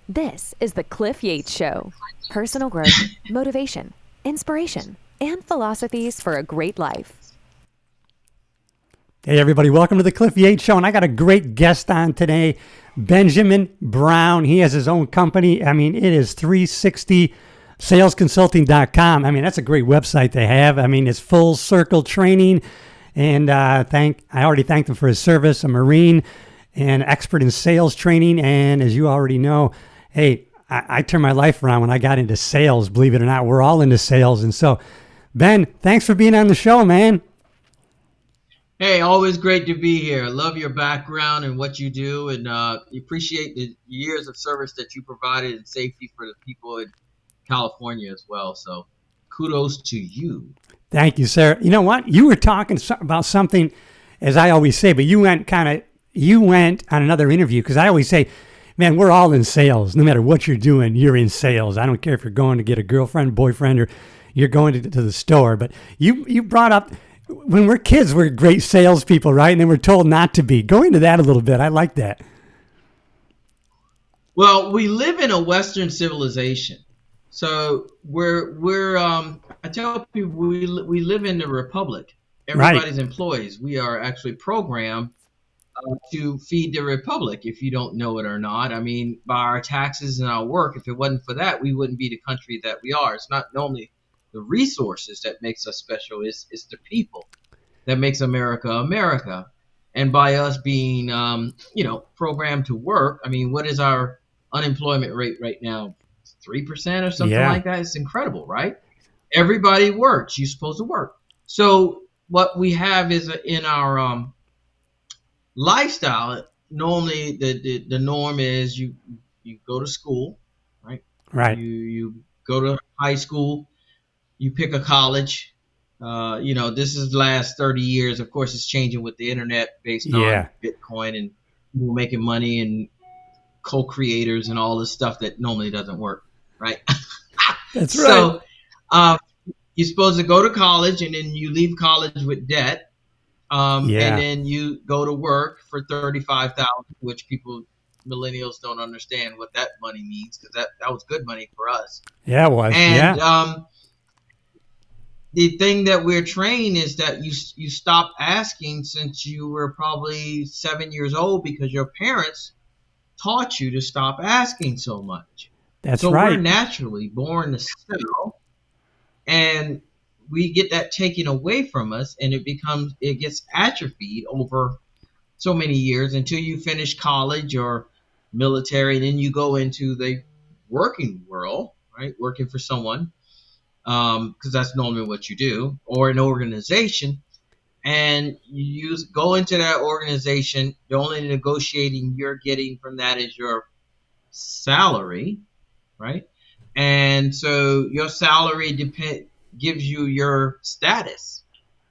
This is the Cliff Yates Show. Personal growth, motivation, inspiration, and philosophies for a great life. Hey, everybody. Welcome to the Cliff Yates Show. And I got a great guest on today, Benjamin Brown. He has his own company. I mean, it is 360salesconsulting.com. I mean, that's a great website to have. I mean, it's full circle training. And I already thanked him for his service, a Marine and expert in sales training. And as you already know, hey, I turned my life around when I got into sales, believe it or not. We're all into sales. And so, Ben, thanks for being on the show, man. Hey, always great to be here. Love your background and what you do, and appreciate the years of service that you provided and safety for the people in California as well. So kudos to you. Thank you, sir. You know what? You were talking about something, as I always say, but you went on another interview, because I always say, man, we're all in sales. No matter what you're doing, you're in sales. I don't care if you're going to get a girlfriend, boyfriend, or you're going to the store. But you brought up, when we're kids, we're great salespeople, right? And then we're told not to be. Go into that a little bit. I like that. Well, we live in a Western civilization. So I tell people we live in the republic. Everybody's right. Employees. We are actually programmed to feed the republic, if you don't know it or not. I mean, by our taxes and our work, if it wasn't for that, we wouldn't be the country that we are. It's not normally the resources that makes us special. It's the people that makes America America. And by us being programmed to work, I mean, what is our unemployment rate right now? 3% or something like that. It's incredible, right? Everybody works. You're supposed to work. So what we have is in our lifestyle, normally the norm is you go to school, right? Right. You go to high school, you pick a college. This is the last 30 years. Of course, it's changing with the internet based on Bitcoin and people making money and co-creators and all this stuff that normally doesn't work, right? That's right. So you're supposed to go to college, and then you leave college with debt. And then you go to work for $35,000, which millennials don't understand what that money means, because that was good money for us. Yeah, it was. And the thing that we're trained is that you stop asking since you were probably 7 years old, because your parents taught you to stop asking so much. That's so right. We're naturally born to sell, and we get that taken away from us, and it gets atrophied over so many years until you finish college or military, and then you go into the working world, right? Working for someone, because that's normally what you do, or an organization, and you go into that organization. The only negotiating you're getting from that is your salary, right? And so your salary gives you your status.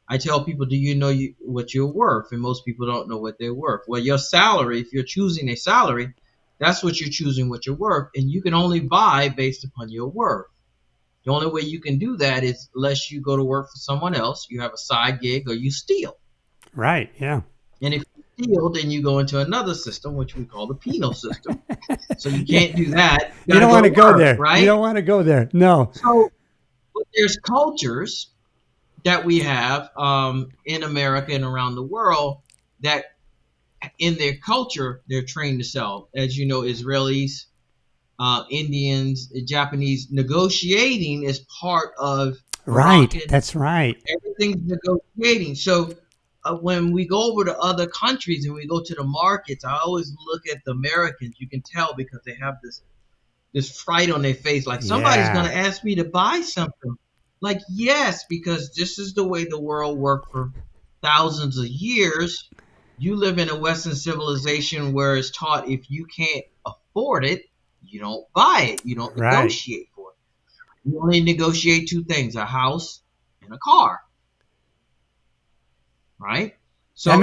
I tell people, do you know what you're worth? And most people don't know what they're worth. Well, your salary, if you're choosing a salary, that's what you're choosing, what you're worth. And you can only buy based upon your worth. The only way you can do that is unless you go to work for someone else, you have a side gig, or you steal. Right, yeah. And if you steal, then you go into another system, which we call the penal system. So you can't do that. You don't want to go there. Right? You don't want to go there. No. So there's cultures that we have in America and around the world that in their culture, they're trained to sell. As you know, Israelis, Indians, Japanese, negotiating is part of right. Moroccan. That's right. Everything's negotiating. So when we go over to other countries and we go to the markets, I always look at the Americans. You can tell because they have this fright on their face, like somebody's going to ask me to buy something. Like, yes, because this is the way the world worked for thousands of years. You live in a Western civilization where it's taught if you can't afford it, you don't buy it. You don't negotiate for it. You only negotiate two things: a house and a car. Right? So that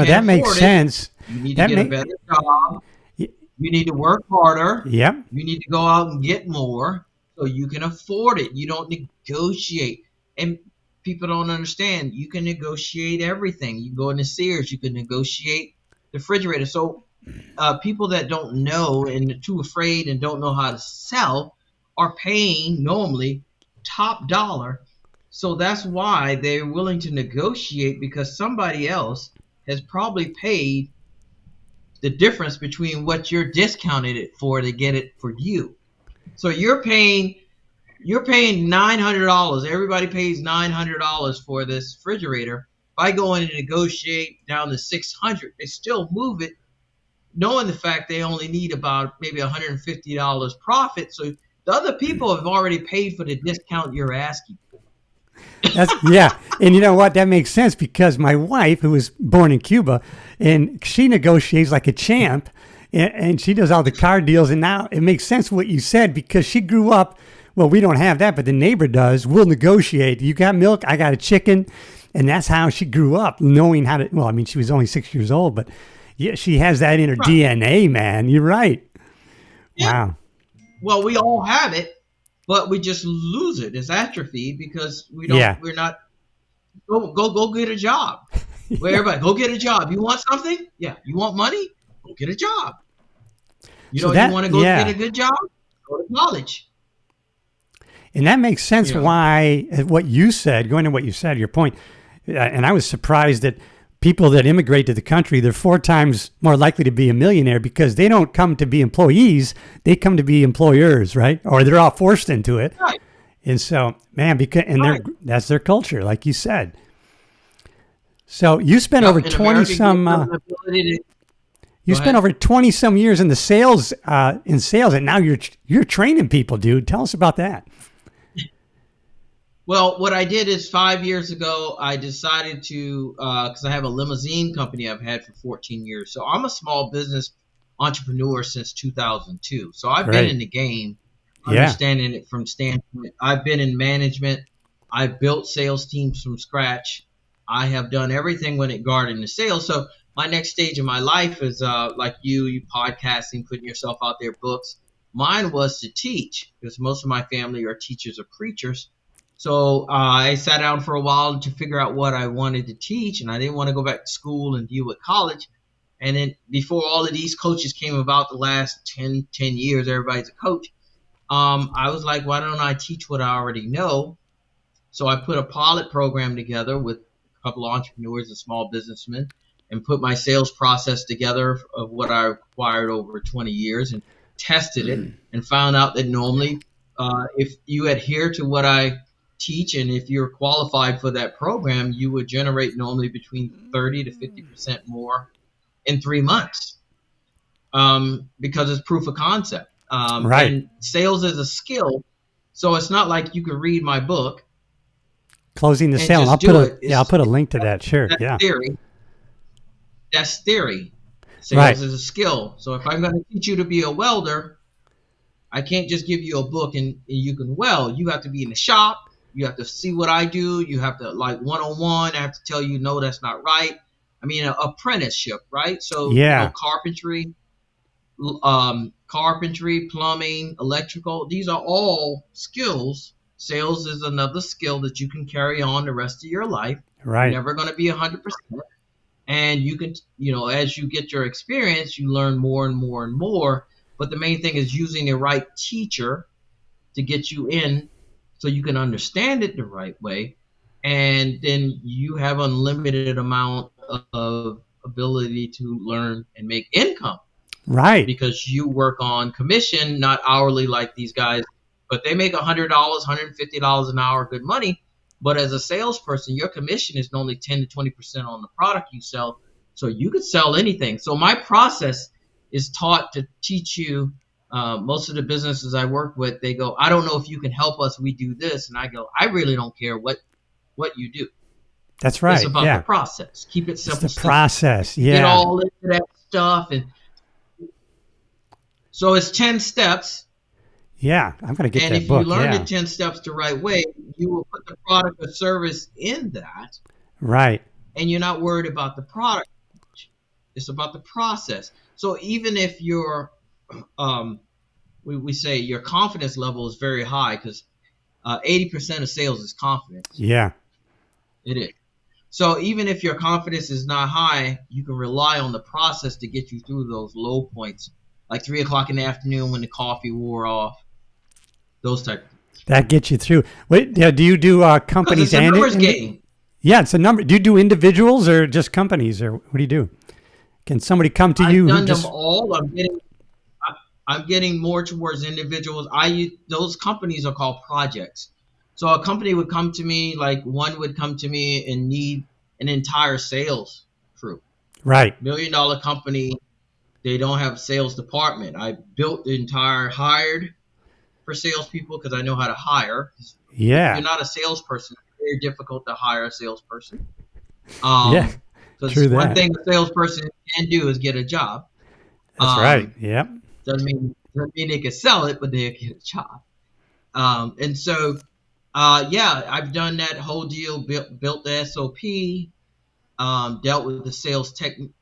that makes sense. You need to get a better job. You need to work harder. Yep. You need to go out and get more so you can afford it. You don't negotiate. And people don't understand. You can negotiate everything. You go into Sears, you can negotiate the refrigerator. So people that don't know and are too afraid and don't know how to sell are paying normally top dollar. So that's why they're willing to negotiate, because somebody else has probably paid the difference between what you're discounted it for to get it for you. So you're paying $900. Everybody pays $900 for this refrigerator. If I go in and negotiate down to $600, they still move it, knowing the fact they only need about maybe $150 profit. So the other people have already paid for the discount you're asking for. Yeah. And you know what? That makes sense, because my wife, who was born in Cuba, and she negotiates like a champ, and she does all the car deals. And now it makes sense what you said, because she grew up, well, we don't have that, but the neighbor does. We'll negotiate. You got milk? I got a chicken. And that's how she grew up, knowing how to, well, I mean, she was only 6 years old, but yeah, she has that in her DNA, man. You're right. Yeah. Wow. Well, we all have it, but we just lose it. It's atrophied because we're not, go get a job. Where everybody, go get a job. You want something? Yeah. You want money? Go get a job. You know, you want to go get a good job? Go to college. And that makes sense why, what you said, going to what you said, your point, and I was surprised that people that immigrate to the country, they're 4 times more likely to be a millionaire, because they don't come to be employees, they come to be employers, right? Or they're all forced into it. Right. And so, man, that's their culture, like you said. So you spent over 20 some... You spent over 20 some years in the sales, and now you're training people, dude. Tell us about that. Well, what I did is 5 years ago, I decided to, because I have a limousine company I've had for 14 years. So I'm a small business entrepreneur since 2002. So I've been in the game, understanding it from standpoint. I've been in management. I've built sales teams from scratch. I have done everything when it regarding the sales. So my next stage of my life is like you podcasting, putting yourself out there, books. Mine was to teach, because most of my family are teachers or preachers. So I sat down for a while to figure out what I wanted to teach, and I didn't want to go back to school and deal with college. And then before all of these coaches came about, the last 10 years, everybody's a coach. I was like, why don't I teach what I already know? So I put a pilot program together with a couple of entrepreneurs and small businessmen, and put my sales process together of what I acquired over 20 years, and tested it, and found out that normally if you adhere to what I teach, and if you're qualified for that program, you would generate normally between 30 to 50% more in 3 months, because it's proof of concept. Right. And sales is a skill, so it's not like you can read my book. Closing the sale. I'll put a link to that. Sure. That's theory. That's theory. Sales is a skill. So if I'm going to teach you to be a welder, I can't just give you a book and you can weld. You have to be in the shop. You have to see what I do. You have to, like, one-on-one. I have to tell you, no, that's not right. I mean, an apprenticeship, right? So carpentry, plumbing, electrical, these are all skills. Sales is another skill that you can carry on the rest of your life. Right. You're never going to be 100%. And you can, as you get your experience, you learn more and more and more. But the main thing is using the right teacher to get you in, so you can understand it the right way, and then you have unlimited amount of ability to learn and make income. Right. Because you work on commission, not hourly like these guys, but they make $100, $150 an hour, good money. But as a salesperson, your commission is only 10 to 20% on the product you sell, so you could sell anything. So my process is taught to teach you. Most of the businesses I work with, they go, I don't know if you can help us. We do this. And I go, I really don't care what you do. That's right. It's about the process. Keep it simple. It's the process. Yeah. Get all into that stuff. And so it's 10 steps. Yeah. I'm going to get that book. And if you learn the 10 steps the right way, you will put the product or service in that. Right. And you're not worried about the product. It's about the process. So even if you're we say your confidence level is very high, because 80% of sales is confidence. Yeah, it is. So even if your confidence is not high, you can rely on the process to get you through those low points, like 3 o'clock in the afternoon when the coffee wore off. Those type of things. That gets you through. Wait, yeah, do you do Because companies it's a and numbers game. Yeah, it's a number. Do you do individuals or just companies, or what do you do? Can somebody come to you? I've who done just, them all. I'm getting more towards individuals. Those companies are called projects. So a company would come to me, like one would come to me and need an entire sales crew. right. $1 million company, they don't have a sales department. I built the entire hired for salespeople because I know how to hire. If Yeah. you're not a salesperson, it's very difficult to hire a salesperson. Yeah. Because True one that. thing a salesperson can do is get a job. That's right. Yep. Doesn't mean they can sell it, but they can get a job. And so, yeah, I've done that whole deal. Built the SOP. Dealt with the sales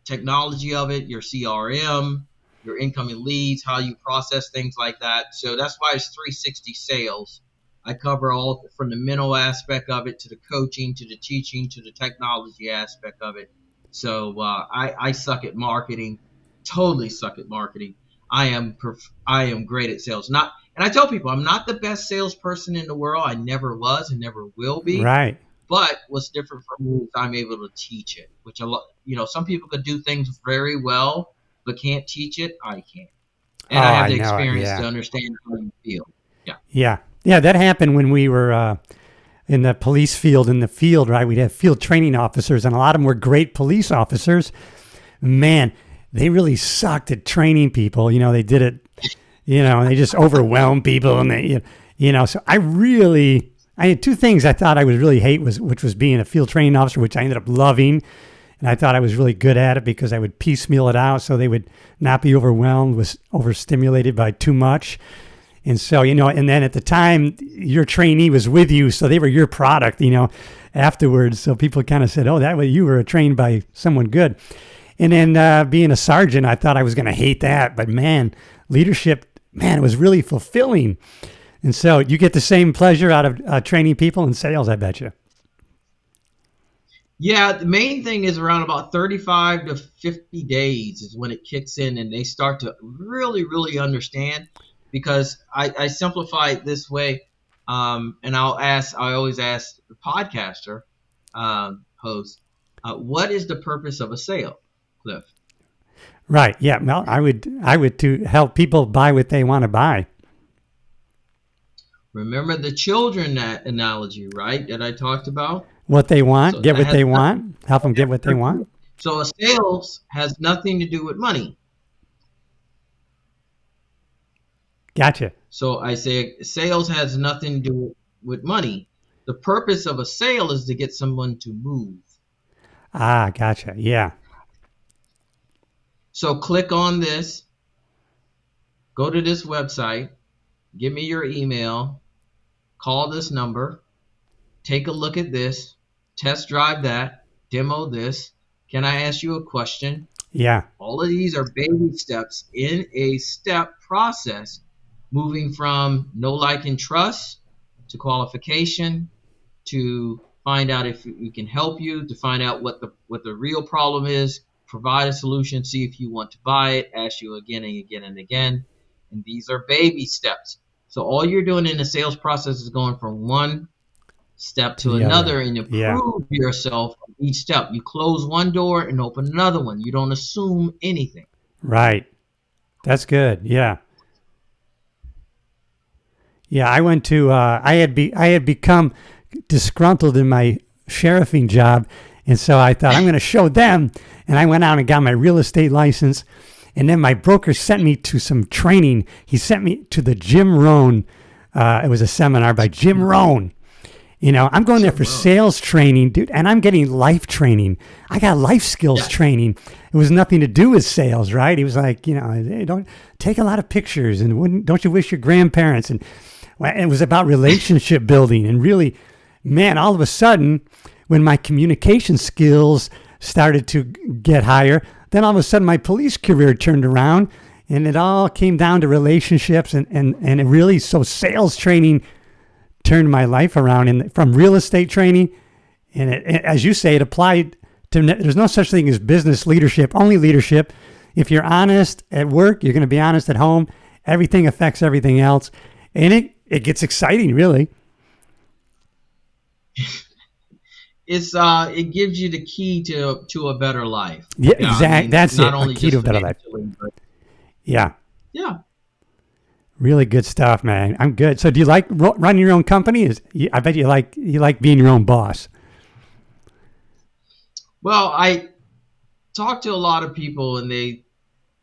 technology of it, your CRM, your incoming leads, how you process things like that. So that's why it's 360 sales. I cover all from the mental aspect of it to the coaching, to the teaching, to the technology aspect of it. So I suck at marketing, totally suck at marketing. I am great at sales. And I tell people I'm not the best salesperson in the world. I never was and never will be. Right. But what's different for me is I'm able to teach it, which some people could do things very well but can't teach it. I can't, and I have the know it, experience yeah. to understand how you feel. Yeah. Yeah, that happened when we were in the police field, right? We'd have field training officers, and a lot of them were great police officers. Man, they really sucked at training people. They did it, they just overwhelmed people. And so I had two things I thought I would really hate, which was being a field training officer, which I ended up loving. And I thought I was really good at it because I would piecemeal it out so they would not be overstimulated by too much. And so, and then at the time, your trainee was with you, so they were your product, afterwards. So people kind of said, oh, that way you were trained by someone good. And then being a sergeant, I thought I was going to hate that. But man, leadership, it was really fulfilling. And so you get the same pleasure out of training people in sales, I bet you. Yeah, the main thing is around about 35 to 50 days is when it kicks in and they start to really, really understand. Because I simplify it this way, and I always ask the podcaster host, what is the purpose of a sale, Cliff? Right. Yeah. Well, I would to help people buy what they want to buy. Remember the children analogy, right? That I talked about. What they want, So get that what they has want, help them get what they want. So a sales has nothing to do with money. Gotcha. So I say sales has nothing to do with money. The purpose of a sale is to get someone to move. Ah, gotcha. Yeah. So click on this, go to this website, give me your email, call this number, take a look at this, test drive that, demo this. Can I ask you a question? Yeah. All of these are baby steps in a step process, moving from know, like, and trust to qualification, to find out if we can help you, to find out what the real problem is, provide a solution, see if you want to buy it, ask you again and again and again. And these are baby steps. So all you're doing in the sales process is going from one step to another and improve yourself each step. You close one door and open another one. You don't assume anything. Right. That's good. Yeah. Yeah, I went to I had become disgruntled in my sheriffing job, and so I thought I'm going to show them, and I went out and got my real estate license, and then my broker sent me to some training. He sent me to the Jim Rohn. It was a seminar by Jim Rohn. I'm going there for sales training, dude, and I'm getting life training. I got life skills training. It was nothing to do with sales, right? He was like, hey, don't take a lot of pictures, and don't you wish your grandparents? And it was about relationship building, and really, man, all of a sudden, when my communication skills started to get higher, then all of a sudden my police career turned around, and it all came down to relationships, and it really, so sales training turned my life around from real estate training, And as you say, it applied to, there's no such thing as business leadership, only leadership. If you're honest at work, you're going to be honest at home. Everything affects everything else. And it gets exciting, really. It gives you the key to a better life. Yeah, exactly. I mean, that's not it. Only a key to a better life. But yeah. Yeah. Really good stuff, man. I'm good. So, do you like running your own company? I bet you like being your own boss. Well, I talk to a lot of people, and they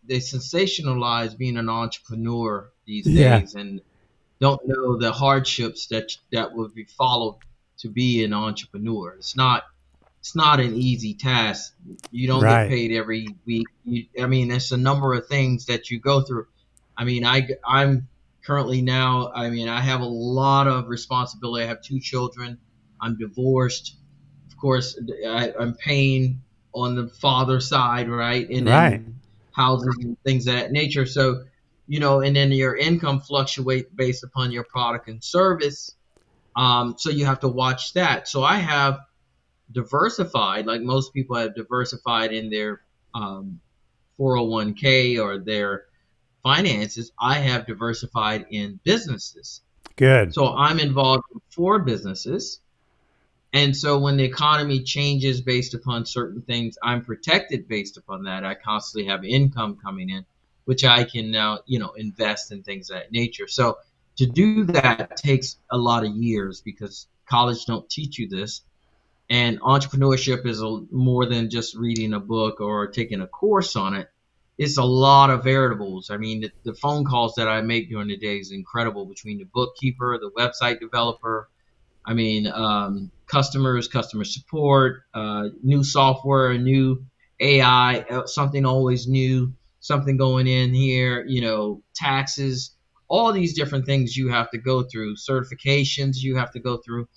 sensationalize being an entrepreneur these days, and don't know the hardships that would be followed to be an entrepreneur. It's not an easy task. You don't get paid every week. It's a number of things that you go through. I mean, I'm currently now, I have a lot of responsibility. I have 2 children. I'm divorced. Of course, I'm paying on the father side, right? And then houses and things of that nature. So, and then your income fluctuates based upon your product and service. So you have to watch that. So I have diversified, like most people have diversified in their 401k or their finances. I have diversified in businesses. Good. So I'm involved in 4 businesses. And so when the economy changes based upon certain things, I'm protected based upon that. I constantly have income coming in, which I can now, invest in things of that nature. So to do that takes a lot of years because college don't teach you this. And entrepreneurship is more than just reading a book or taking a course on it. It's a lot of variables. I mean, the phone calls that I make during the day is incredible between the bookkeeper, the website developer, customers, customer support, new software, new AI, something always new, something going in here, taxes, all these different things you have to go through, certifications you have to go through,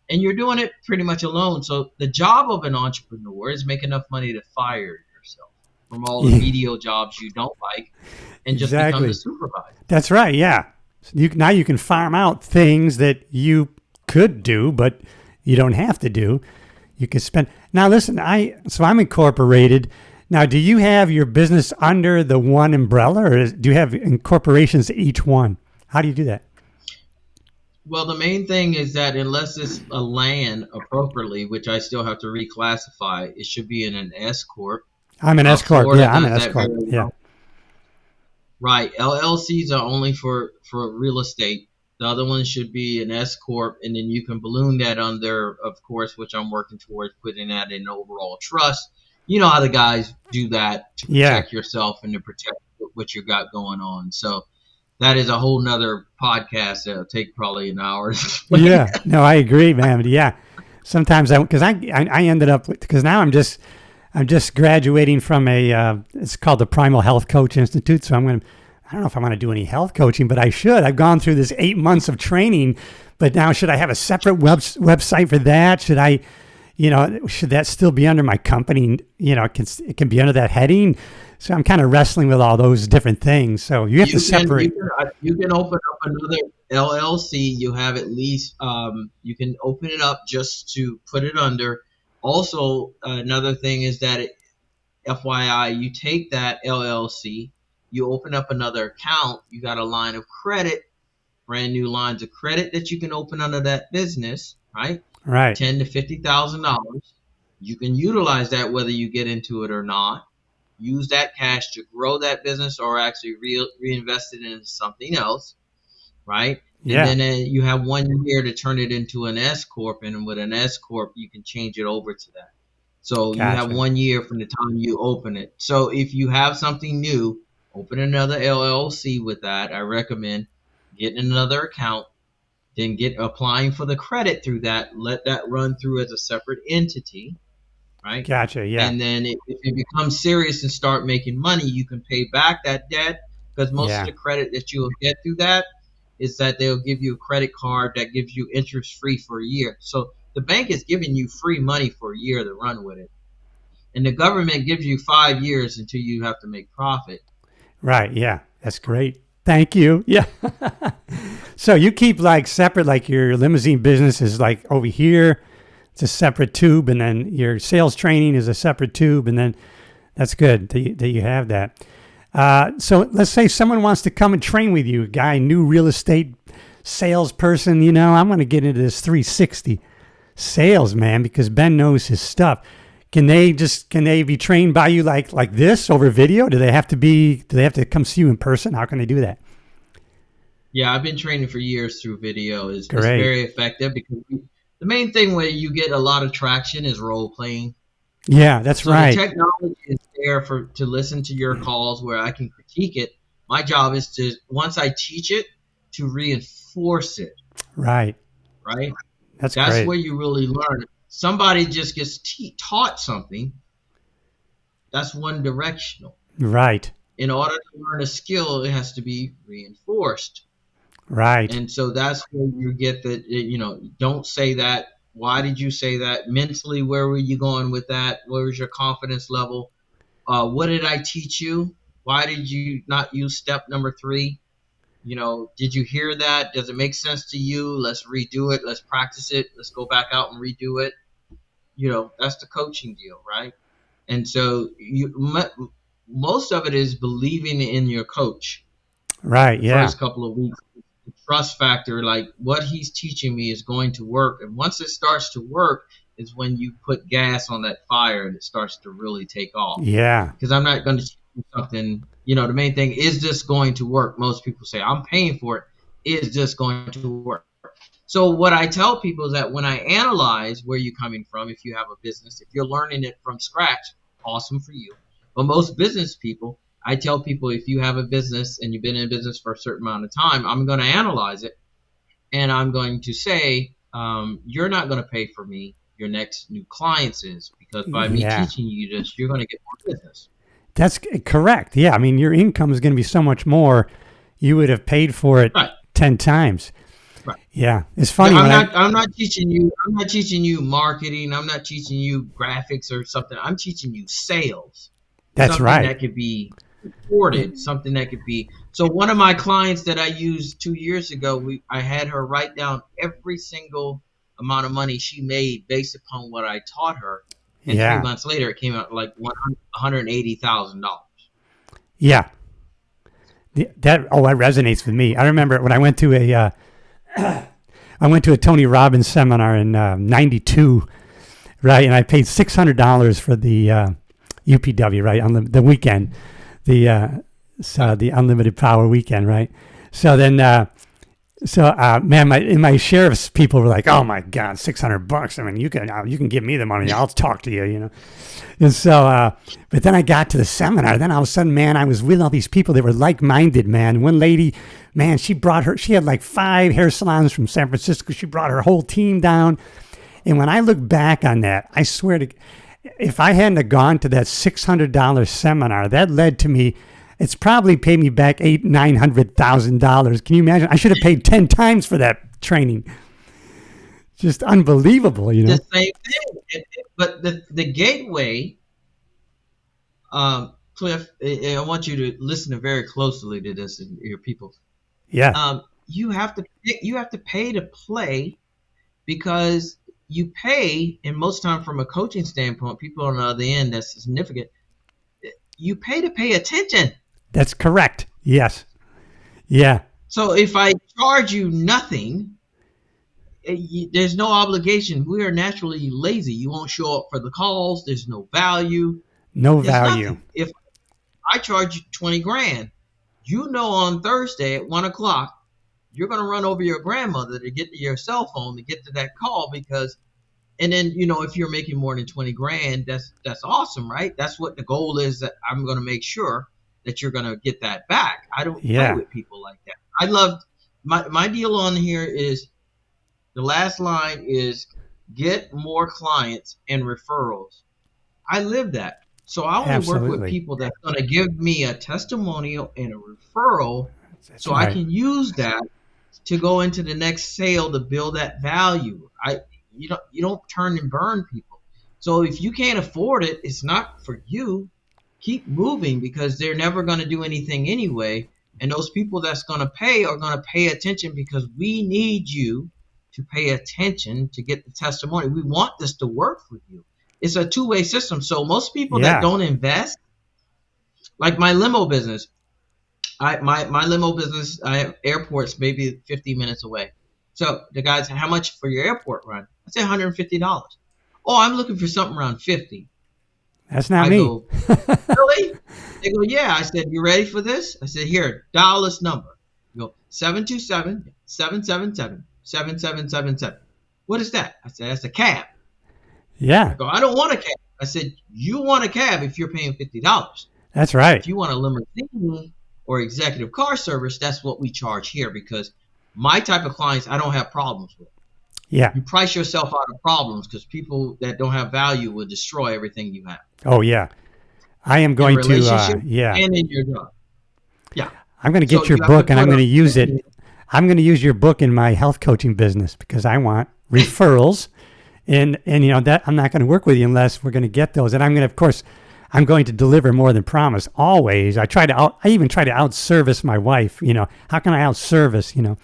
and you're doing it pretty much alone. So the job of an entrepreneur is make enough money to fire yourself from all the medial jobs you don't like and just become the supervisor. That's right, yeah. Now you can farm out things that you could do, but you don't have to do. You can spend. Now listen, I'm incorporated. Now, do you have your business under the one umbrella, or do you have incorporations to each one? How do you do that? Well, the main thing is that unless it's a land appropriately, which I still have to reclassify, it should be in an S corp. I'm an S corp. Yeah, I'm an S corp. Yeah. Right. LLCs are only for real estate. The other one should be an S corp, and then you can balloon that under, of course, which I'm working towards putting that in overall trust. You know how the guys do that to protect yourself and to protect what you got going on. So that is a whole nother podcast that'll take probably an hour. Yeah, no, I agree, man. Yeah, sometimes because I ended up, because now I'm just graduating from it's called the Primal Health Coach Institute. So I don't know if I want to do any health coaching, but I should. I've gone through this 8 months of training, but now should I have a separate website for that? Should I, should that still be under my company? It can be under that heading. So I'm kind of wrestling with all those different things. So you have to separate. You can open up another LLC. You have at least, you can open it up just to put it under. Also, another thing is that, FYI, you take that LLC, you open up another account, you got a line of credit, brand new lines of credit that you can open under that business, right? Right. $10,000 to $50,000. You can utilize that whether you get into it or not. Use that cash to grow that business or actually reinvest it in something else, right? Yeah. And then you have 1 year to turn it into an S corp, and with an S corp, you can change it over to that. So you have 1 year from the time you open it. So if you have something new, open another LLC with that. I recommend getting another account, then applying for the credit through that. Let that run through as a separate entity, right? Gotcha. Yeah. And then if it becomes serious and start making money, you can pay back that debt, because most of the credit that you will get through that is that they'll give you a credit card that gives you interest free for a year. So the bank is giving you free money for a year to run with it. And the government gives you 5 years until you have to make profit. Right. Yeah. That's great. Thank you. Yeah. So you keep separate, your limousine business is over here. it's a separate tube, and then your sales training is a separate tube, and then that's good that you have that. So let's say someone wants to come and train with you, a guy, new real estate salesperson. You know, I'm going to get into this 360 sales, man, because Ben knows his stuff. Can they be trained by you like this over video? Do they have to come see you in person? How can they do that? Yeah, I've been training for years through video. It's Great. very effective because the main thing where you get a lot of traction is role playing. Yeah, that's So right. the technology is there to listen to your calls where I can critique it. My job is to, once I teach it, to reinforce it. Right. Right? That's That's great. where you really learn. Somebody just gets taught something. That's one directional. Right. In order to learn a skill, it has to be reinforced. Right. And so that's where you get that, don't say that. Why did you say that? Mentally, where were you going with that? Where was your confidence level? What did I teach you? Why did you not use step number 3? Did you hear that? Does it make sense to you? Let's redo it. Let's practice it. Let's go back out and redo it. That's the coaching deal, right? And so most of it is believing in your coach. Right. Yeah. First couple of weeks, the trust factor, like what he's teaching me is going to work. And once it starts to work is when you put gas on that fire and it starts to really take off. Yeah. Because I'm not going to teach you something, the main thing, is this going to work? Most people say, I'm paying for it. Is this going to work? So what I tell people is that when I analyze where you're coming from, if you have a business, if you're learning it from scratch, awesome for you. But most business people, I tell people, if you have a business and you've been in business for a certain amount of time, I'm going to analyze it. And I'm going to say, you're not going to pay for me. Your next new clients is, because by me teaching you this, you're going to get more business. That's correct. Yeah. I mean, your income is going to be so much more. You would have paid for it 10 times. Right. Yeah. It's funny. I'm not teaching you marketing. I'm not teaching you graphics or something. I'm teaching you sales. That's something right. That could be recorded, something that could be. So one of my clients that I used 2 years ago, I had her write down every single amount of money she made based upon what I taught her. And 3 months later, it came out like $180,000. Yeah. That resonates with me. I remember when I went to a Tony Robbins seminar in '92, right? And I paid $600 for the UPW, right, on the weekend, the Unlimited Power weekend, right? So then, man, my sheriff's people were like, "Oh my God, $600! I mean, you can give me the money. I'll talk to you, And so, but then I got to the seminar. Then all of a sudden, man, I was with all these people that were like-minded, man. One lady, man, she had like 5 hair salons from San Francisco. She brought her whole team down. And when I look back on that, I swear to, if I hadn't have gone to that $600 seminar, that led to me. It's probably paid me back $900,000. Can you imagine? I should have paid 10 times for that training. Just unbelievable, The same thing. But the gateway, Cliff, I want you to listen very closely to this, and your people. Yeah. You have to pay to play, because you pay, and most time from a coaching standpoint, people on the other end, that's significant. You pay to pay attention. That's correct. Yes. Yeah. So if I charge you nothing, there's no obligation. We are naturally lazy. You won't show up for the calls. There's no value. No There's value. nothing. If I charge you $20,000, on Thursday at 1:00, you're going to run over your grandmother to get to your cell phone to get to that call, and then, if you're making more than $20,000, that's awesome, right? That's what the goal is, that I'm going to make sure that you're going to get that back. I don't play with people like that. I love my deal on here is the last line is get more clients and referrals. I live that. So I only work with people that's going to give me a testimonial and a referral, so I can use that to go into the next sale to build that value. You don't turn and burn people. So if you can't afford it, it's not for you. Keep moving, because they're never going to do anything anyway. And those people that's going to pay are going to pay attention, because we need you to pay attention to get the testimony. We want this to work for you. It's a two-way system. So most people that don't invest, like my limo business, my limo business, I have airports maybe 50 minutes away. So the guy said, how much for your airport run? I said $150. Oh, I'm looking for something around 50. That's not I me. go, really? They go, yeah. I said, you ready for this? I said, here, dial this number. You go, 727-777-7777. What is that? I said, that's a cab. Yeah. I go, I don't want a cab. I said, you want a cab if you're paying $50. That's right. If you want a limousine or executive car service, that's what we charge here, because my type of clients I don't have problems with. Yeah. You price yourself out of problems, because people that don't have value will destroy everything you have. Oh, yeah. I am going to, yeah. And in your job. Yeah. I'm going to get your book and I'm going to use it. I'm going to use your book in my health coaching business, because I want referrals. And you know, that I'm not going to work with you unless we're going to get those. And I'm going to, of course, I'm going to deliver more than promise. Always. I even try to out-service my wife. You know, how can I out-service, you know?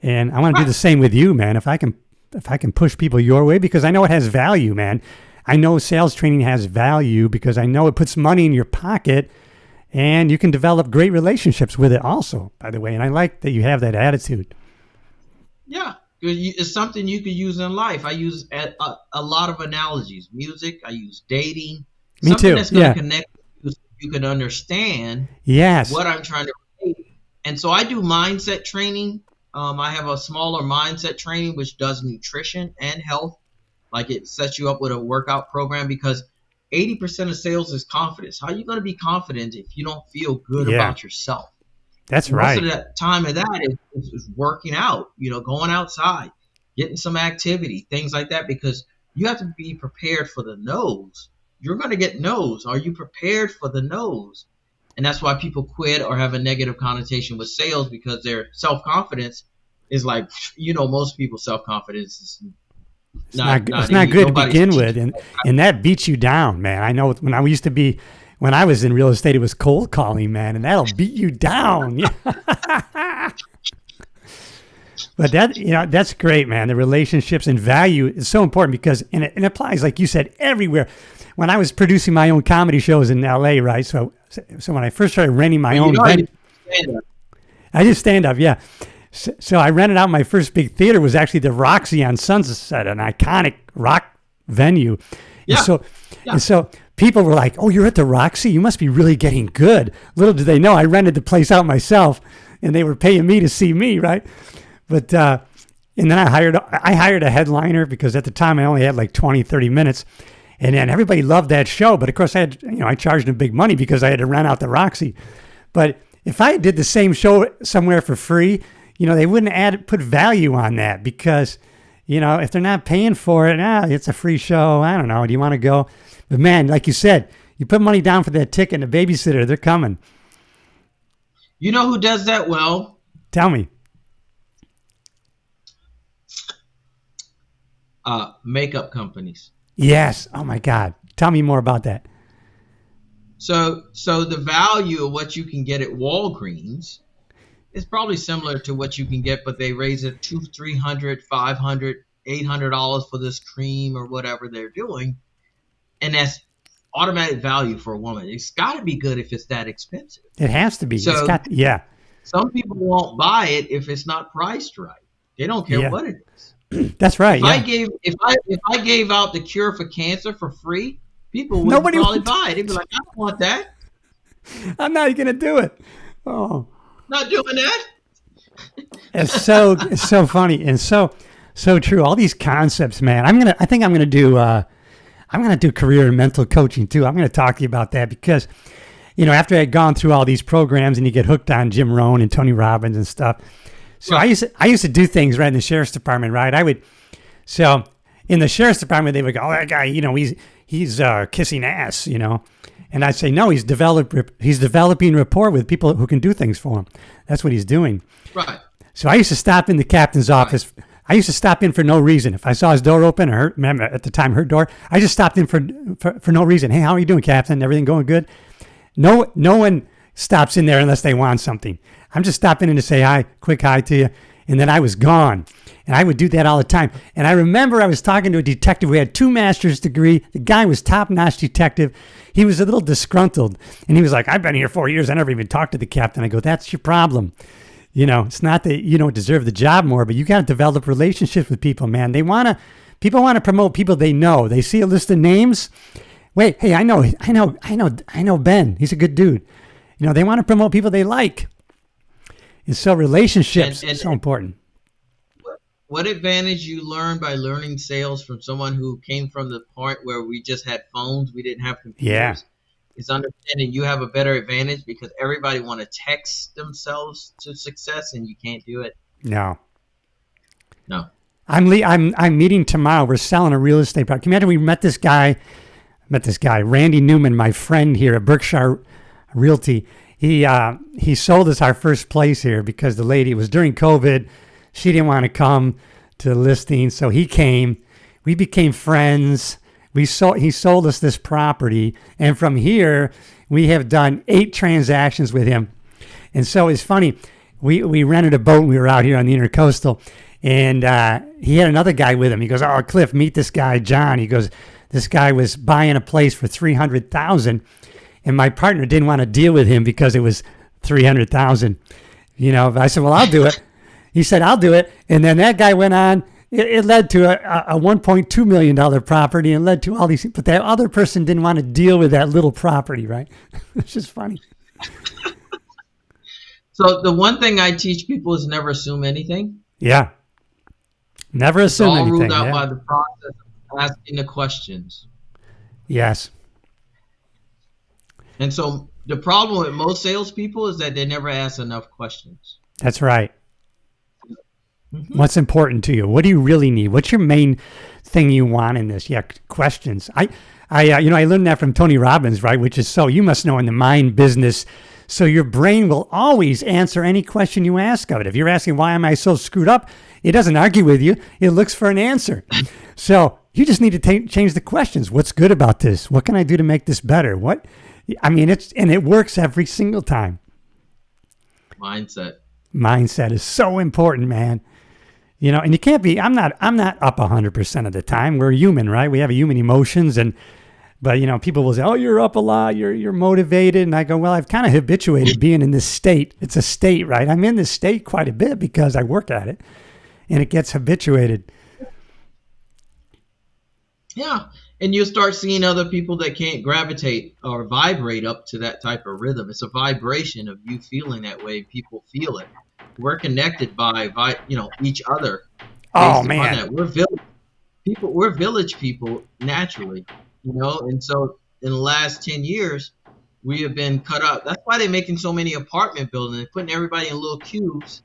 And I want to do the same with you, man. If I can push people your way, because I know it has value, man. I know sales training has value because I know it puts money in your pocket, and you can develop great relationships with it also, by the way. And I like that you have that attitude. Yeah. It's something you could use in life. I use a lot of analogies. Music, I use dating. Me something too. That's going to connect you so you can understand what I'm trying to relate. And so I do mindset training. I have a smaller mindset training which does nutrition and health. Like, it sets you up with a workout program, because 80% of sales is confidence. How are you going to be confident if you don't feel good about yourself? That's right. Most of the time of that is working out, you know, going outside, getting some activity, things like that, because you have to be prepared for the no's. You're going to get no's. Are you prepared for the no's? And that's why people quit or have a negative connotation with sales, because their self-confidence is like, you know, most people's self-confidence is not good to begin with. And that beats you down, man. I know when I was in real estate, it was cold calling, man, and that'll beat you down. But that, you know, that's great, man. The relationships and value is so important, because it applies, like you said, everywhere. When I was producing my own comedy shows in LA, right? So when I first started renting my own venue, I did stand up, yeah. So I rented out my first big theater, was actually the Roxy on Sunset, an iconic rock venue. Yeah. And so people were like, "Oh, you're at the Roxy? You must be really getting good." Little did they know I rented the place out myself, and they were paying me to see me, right? But and then I hired a headliner, because at the time I only had like 20, 30 minutes. And then everybody loved that show. But of course I charged them big money because I had to rent out the Roxy. But if I did the same show somewhere for free, you know, they wouldn't put value on that, because, you know, if they're not paying for it, it's a free show. I don't know. Do you want to go? But man, like you said, you put money down for that ticket and the babysitter, they're coming. You know who does that well? Tell me. Makeup companies. Yes. Oh my God. Tell me more about that. So the value of what you can get at Walgreens is probably similar to what you can get, but they raise it $200, $300, $500, $800 for this cream or whatever they're doing, and that's automatic value for a woman. It's got to be good if it's that expensive. It has to be. So some people won't buy it if it's not priced right. They don't care what it is. That's right. If I gave out the cure for cancer for free, people would probably buy it. They'd be like, I don't want that. I'm not going to do it. Oh, not doing that. It's so funny and so true. All these concepts, man. I think I'm gonna do career and mental coaching too. I'm gonna talk to you about that, because, you know, after I had gone through all these programs and you get hooked on Jim Rohn and Tony Robbins and stuff. So right. I used to do things right in the sheriff's department, right? So in the sheriff's department, they would go, "Oh, that guy, you know, he's kissing ass," you know. And I'd say, no, he's developing rapport with people who can do things for him. That's what he's doing. Right. So I used to stop in the captain's office. I used to stop in for no reason. If I saw his door open, or remember at the time her door, I just stopped in for no reason. "Hey, how are you doing, Captain? Everything going good?" No one stops in there unless they want something. I'm just stopping in to say hi, quick hi to you, and then I was gone. And I would do that all the time. And I remember I was talking to a detective who had 2 master's degree. The guy was top-notch detective. He was a little disgruntled. And he was like, I've been here 4 years. I never even talked to the captain. I go, that's your problem. You know, it's not that you don't deserve the job more, but you got to develop relationships with people, man. People want to promote people they know. They see a list of names. Wait, hey, I know Ben. He's a good dude. You know, they want to promote people they like. And so relationships are so important. What advantage you learn by learning sales from someone who came from the point where we just had phones, we didn't have computers? Yeah. Is understanding you have a better advantage because everybody want to text themselves to success and you can't do it. No. No. I'm meeting tomorrow. We're selling a real estate property. Can you imagine we met this guy, Randy Newman, my friend here at Berkshire Realty. He sold us our first place here because the lady, it was during COVID. She didn't want to come to the listing. So he came, we became friends. He sold us this property. And from here, we have done 8 transactions with him. And so it's funny. We rented a boat. We were out here on the Intercoastal. And he had another guy with him. He goes, oh, Cliff, meet this guy, John. He goes, this guy was buying a place for $300,000. And my partner didn't want to deal with him because it was $300,000. You know, I said, well, I'll do it. He said, I'll do it. And then that guy went on. It led to a $1.2 million property and led to all these. But that other person didn't want to deal with that little property, right? It's just funny. So the one thing I teach people is never assume anything. Yeah. Never assume anything. It's all ruled out by the process of asking the questions. Yes. And so the problem with most salespeople is that they never ask enough questions. That's right. Mm-hmm. What's important to you? What do you really need? What's your main thing you want in this? Yeah, questions. I learned that from Tony Robbins, right? Which is you must know in the mind business. So your brain will always answer any question you ask of it. If you're asking, why am I so screwed up? It doesn't argue with you. It looks for an answer. So you just need to change the questions. What's good about this? What can I do to make this better? It works every single time. Mindset is so important, man. You know, and you can't be, I'm not up 100% of the time. We're human, right? We have human emotions but you know, people will say, oh, you're up a lot. You're motivated. And I go, well, I've kind of habituated being in this state. It's a state, right? I'm in this state quite a bit because I work at it and it gets habituated. Yeah. And you'll start seeing other people that can't gravitate or vibrate up to that type of rhythm. It's a vibration of you feeling that way. People feel it. We're connected by each other. Oh man, we're village people naturally, you know. And so in the last 10 years, we have been cut up. That's why they're making so many apartment buildings. They're putting everybody in little cubes.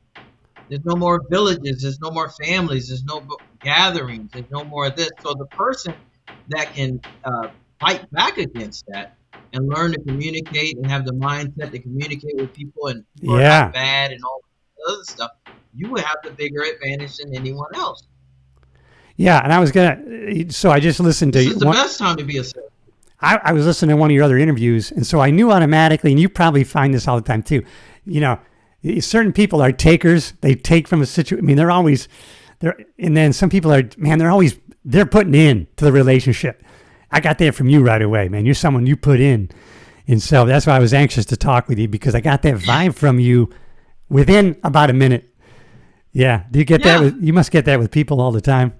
There's no more villages. There's no more families. There's no gatherings. There's no more of this. So the person that can fight back against that and learn to communicate and have the mindset to communicate with people and not bad and all other stuff, you would have the bigger advantage than anyone else. Yeah, and I was I just listened to. This is the best time to be a salesman. I was listening to one of your other interviews, and so I knew automatically, and you probably find this all the time too. You know, certain people are takers; they take from a situation. I mean, they're always there, and then some people are, man, they're putting in to the relationship. I got that from you right away, man. You're someone you put in, and so that's why I was anxious to talk with you because I got that vibe from you within about a minute. Yeah. Do you get that? You must get that with people all the time.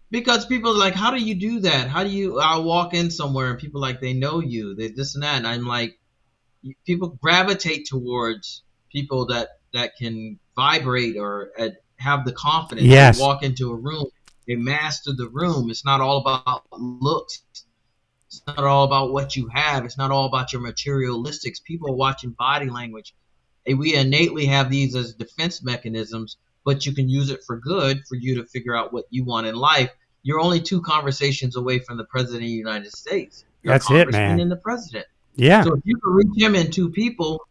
Because people are like, how do you do that? I'll walk in somewhere and people like, they know you, they this and that. And I'm like, people gravitate towards people that can vibrate or have the confidence. Yes. They walk into a room, they master the room. It's not all about looks. It's not all about what you have. It's not all about your materialistics. People are watching body language. We innately have these as defense mechanisms, but you can use it for good for you to figure out what you want in life. You're only 2 conversations away from the president of the United States. That's it, man. And the president. Yeah. So if you can reach him in 2 people,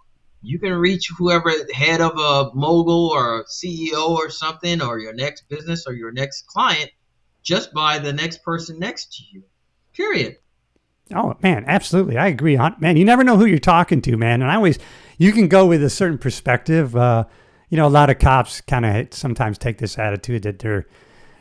you can reach whoever head of a mogul or a CEO or something, or your next business or your next client, just by the next person next to you. Period. Oh man, absolutely. I agree. Man, you never know who you're talking to, man. And you can go with a certain perspective. a lot of cops kind of sometimes take this attitude that they're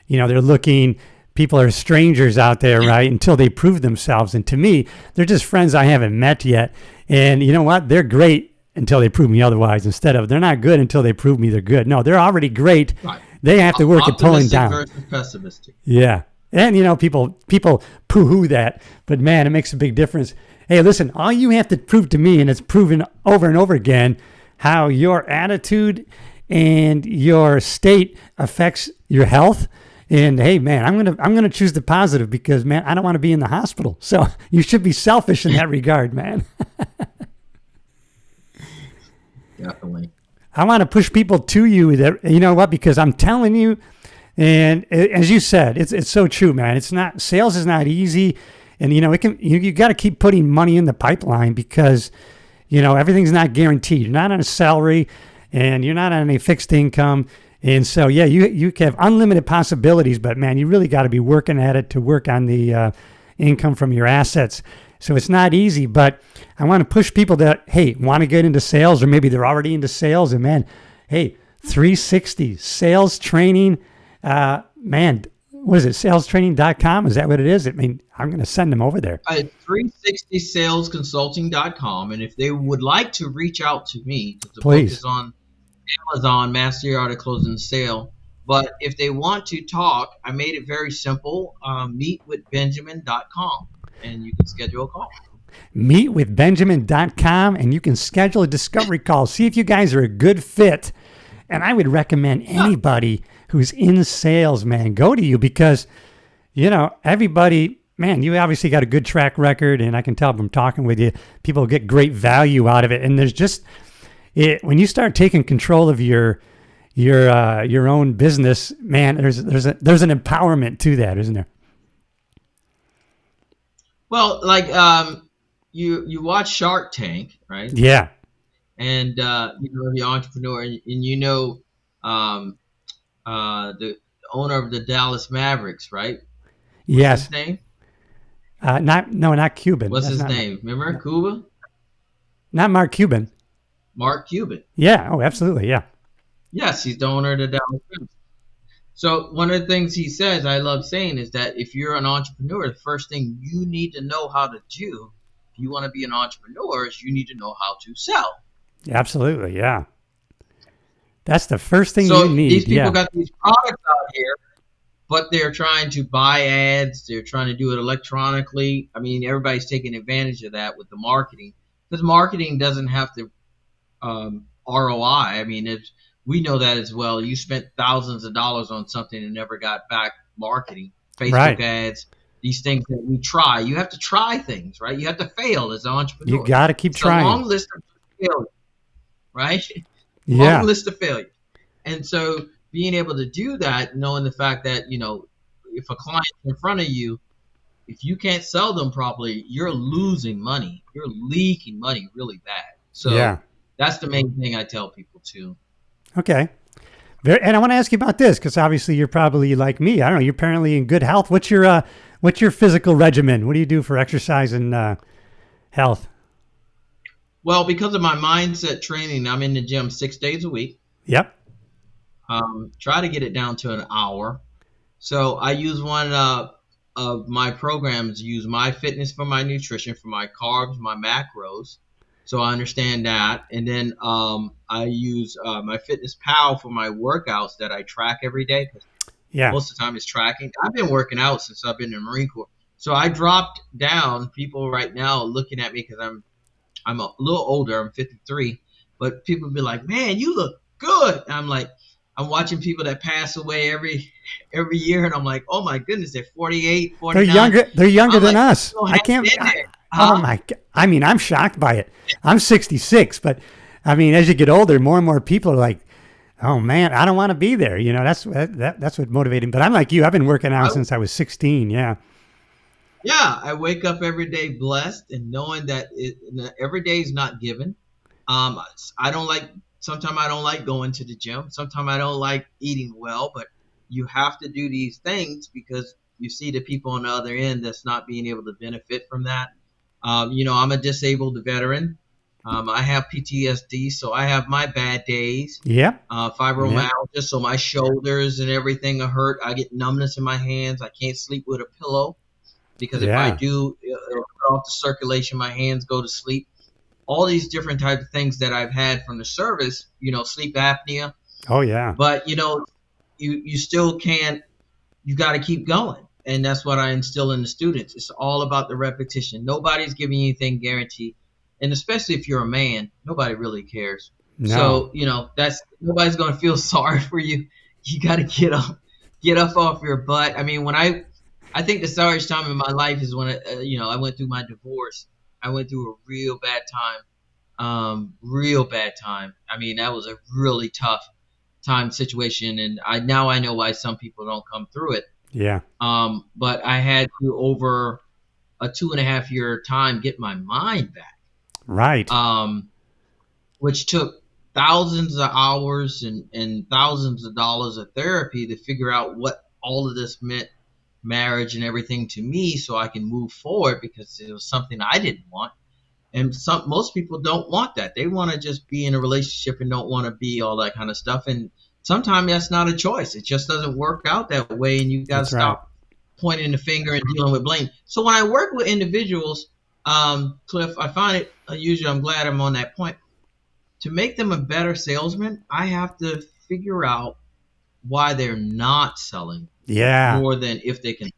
looking, people are strangers out there, right? Until they prove themselves. And to me, they're just friends I haven't met yet. And you know what? They're great until they prove me otherwise. Instead of they're not good until they prove me they're good. No, they're already great. Right. They have to work at pulling Optimistic down. versus pessimistic. Yeah. And people poo-hoo that, but man, it makes a big difference. Hey, listen, all you have to prove to me, and it's proven over and over again, how your attitude and your state affects your health. And hey, man, I'm gonna choose the positive because, man, I don't want to be in the hospital. So you should be selfish in that regard, man. Definitely. I want to push people to you that, you know what, because I'm telling you, and as you said, it's so true, man. Sales is not easy. And, you got to keep putting money in the pipeline because, everything's not guaranteed. You're not on a salary and you're not on a fixed income. And so, yeah, you have unlimited possibilities, but man, you really got to be working at it to work on the income from your assets. So it's not easy, but I want to push people that, hey, want to get into sales, or maybe they're already into sales. And man, hey, 360 sales training, man, what is it? Salestraining.com? Is that what it is? I mean, I'm going to send them over there. 360salesconsulting.com. And if they would like to reach out to me, because the Please. book is on Amazon, Master the Art of Closing the Sale. But if they want to talk, I made it very simple. Meetwithbenjamin.com, and you can schedule a call. Meetwithbenjamin.com, and you can schedule a discovery call. See if you guys are a good fit. And I would recommend anybody who's in sales, man, go to you because, everybody, man, you obviously got a good track record, and I can tell from talking with you, people get great value out of it. And there's just, when you start taking control of your own business, man, there's an empowerment to that, isn't there? Well, like you watch Shark Tank, right? Yeah. And the entrepreneur, and the owner of the Dallas Mavericks, right? Yes. His name? Not Cuban. What's That's his not- name? Remember Cuba? Not Mark Cuban. Mark Cuban. Yeah. Oh, absolutely. Yeah. Yes, he's the owner of the Dallas Mavericks. So one of the things he says, I love saying, is that if you're an entrepreneur, the first thing you need to know how to do, if you want to be an entrepreneur, is you need to know how to sell. Absolutely. Yeah. That's the first thing So you need. these people Yeah. got these products out here, but they're trying to buy ads. They're trying to do it electronically. I mean, everybody's taking advantage of that with the marketing, because marketing doesn't have to ROI. I mean, we know that as well. You spent thousands of dollars on something and never got back marketing, Facebook Right. ads, these things that we try. You have to try things, right? You have to fail as an entrepreneur. You got to keep It's trying. a long list of failures, right? Yeah. Long list of failures. And so being able to do that, knowing the fact that, if a client's in front of you, if you can't sell them properly, you're losing money. You're leaking money really bad. So Yeah. that's the main thing I tell people too. Okay. And I want to ask you about this because obviously you're probably like me. I don't know. You're apparently in good health. What's your physical regimen? What do you do for exercise and health? Well, because of my mindset training, I'm in the gym 6 days a week. Yep. Try to get it down to an hour. So I use one of my programs, use My Fitness for my nutrition, for my carbs, my macros. So I understand that. And then I use My Fitness Pal for my workouts that I track every day. Yeah. Most of the time it's tracking. I've been working out since I've been in the Marine Corps. So I dropped down. People right now are looking at me because I'm a little older. I'm 53. But people be like, man, you look good. And I'm like, I'm watching people that pass away every year. And I'm like, oh, my goodness, they're 48, 49. They're younger I'm than like, us. "Oh, I can't. been there." Oh my God. I mean, I'm shocked by it. I'm 66, but I mean, as you get older, more and more people are like, oh man, I don't want to be there. That's what motivated me. But I'm like you. I've been working out since I was 16. Yeah. Yeah, I wake up every day blessed and knowing that every day is not given. Sometimes I don't like going to the gym. Sometimes I don't like eating well, but you have to do these things because you see the people on the other end that's not being able to benefit from that. I'm a disabled veteran. I have PTSD, so I have my bad days. Yep. Fibromyalgia, so my shoulders and everything are hurt. I get numbness in my hands. I can't sleep with a pillow because if I Yeah. do, it'll cut off the circulation. My hands go to sleep. All these different types of things that I've had from the service, sleep apnea. Oh yeah. But you still can't. You got to keep going, and that's what I instill in the students. It's all about the repetition. Nobody's giving you anything guaranteed, and especially if you're a man, nobody really cares. No. So that's nobody's going to feel sorry for you. You got to get up off your butt. I mean, when I think the sorriest time in my life is when I went through my divorce. I went through a real bad time. I mean, that was a really tough time situation, and I know why some people don't come through it. Yeah. But I had to, over a 2.5 year time, get my mind back. Right. Which took thousands of hours and thousands of dollars of therapy to figure out what all of this meant, marriage and everything, to me, so I can move forward, because it was something I didn't want. And most people don't want that. They want to just be in a relationship and don't want to be all that kind of stuff. And sometimes that's not a choice. It just doesn't work out that way. And you got to stop pointing the finger and dealing with blame. So when I work with individuals, Cliff, I find it unusual. I'm glad I'm on that point. To make them a better salesman, I have to figure out why they're not selling. Yeah. More than if they can.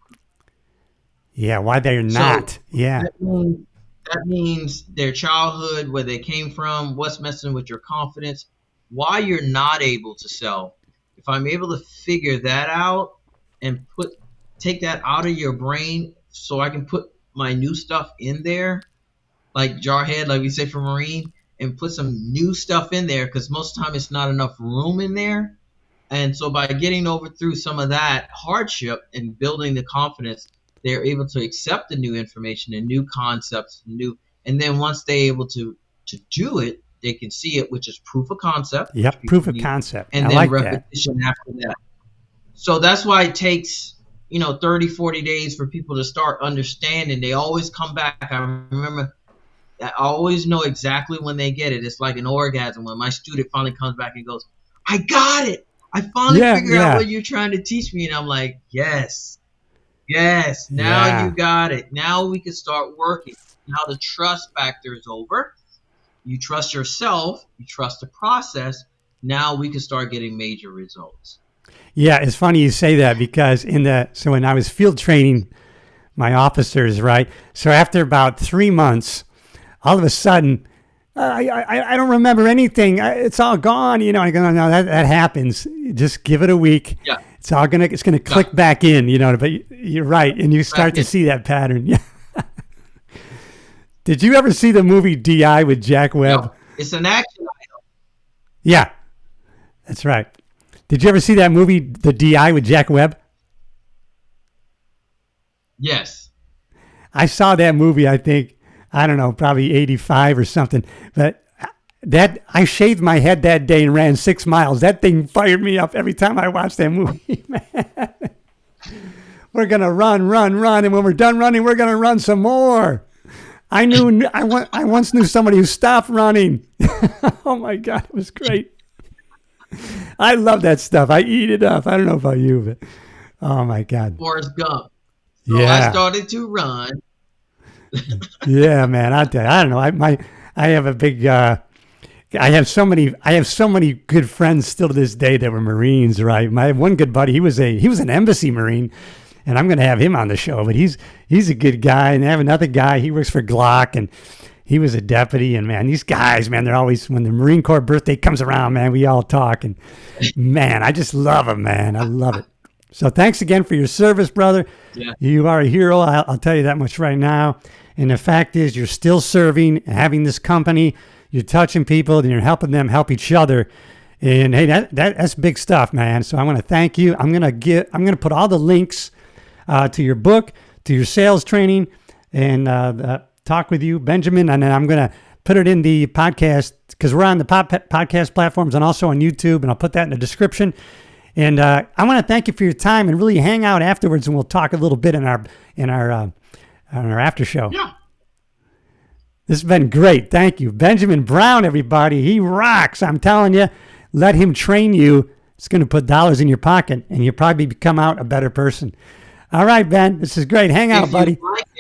Yeah. Why they're not. So yeah. That means their childhood, where they came from, what's messing with your confidence, why you're not able to sell. If I'm able to figure that out and take that out of your brain, so I can put my new stuff in there, like Jarhead, like we say for Marine, and put some new stuff in there, because most of the time it's not enough room in there. And so by getting through some of that hardship and building the confidence, they're able to accept the new information and new concepts, and then once they're able to do it, they can see it, which is proof of concept. Yep, proof of concept. And I then like repetition after that. So that's why it takes 30, 40 days for people to start understanding. They always come back. I remember, I always know exactly when they get it. It's like an orgasm when my student finally comes back and goes, I got it. I finally figured out what you're trying to teach me. And I'm like, yes, now you got it. Now we can start working. Now the trust factor is over. You trust yourself. You trust the process. Now we can start getting major results. Yeah, it's funny you say that, because so when I was field training my officers, right? So after about 3 months, all of a sudden, I don't remember anything. It's all gone. I go, no, that happens. Just give it a week. Yeah. It's gonna click back in, but you're right. And you start to see that pattern. Yeah. Did you ever see the movie DI with Jack Webb? No, it's an action item. Yeah, that's right. Did you ever see that movie, The DI with Jack Webb? Yes. I saw that movie, I think, I don't know, probably 85 or something. But I shaved my head that day and ran 6 miles. That thing fired me up every time I watched that movie, man. We're going to run. And when we're done running, we're going to run some more. I once knew somebody who stopped running. Oh, my God. It was great. I love that stuff. I eat it up. I don't know about you, but oh, my God. Forrest Gump. So I started to run. Yeah, man. I don't know. I have a big. I have so many good friends still to this day that were Marines. Right. My one good buddy. He was an embassy Marine, and I'm going to have him on the show. But he's a good guy. And I have another guy. He works for Glock, and he was a deputy. And man, these guys, man, they're always, when the Marine Corps birthday comes around, man, we all talk. And man, I just love them, man. I love it. So thanks again for your service, brother. Yeah. You are a hero. I'll tell you that much right now. And the fact is, you're still serving, having this company. You're touching people, and you're helping them help each other. And hey, that's big stuff, man. So I want to thank you. I'm gonna put all the links to your book, to your sales training, and talk with you, Benjamin. And then I'm gonna put it in the podcast, because we're on the podcast platforms and also on YouTube, and I'll put that in the description. And I want to thank you for your time, and really hang out afterwards, and we'll talk a little bit in our after show. Yeah. This has been great. Thank you. Benjamin Brown, everybody. He rocks. I'm telling you, let him train you. It's going to put dollars in your pocket, and you'll probably come out a better person. All right, Ben. This is great. Hang out, If buddy. you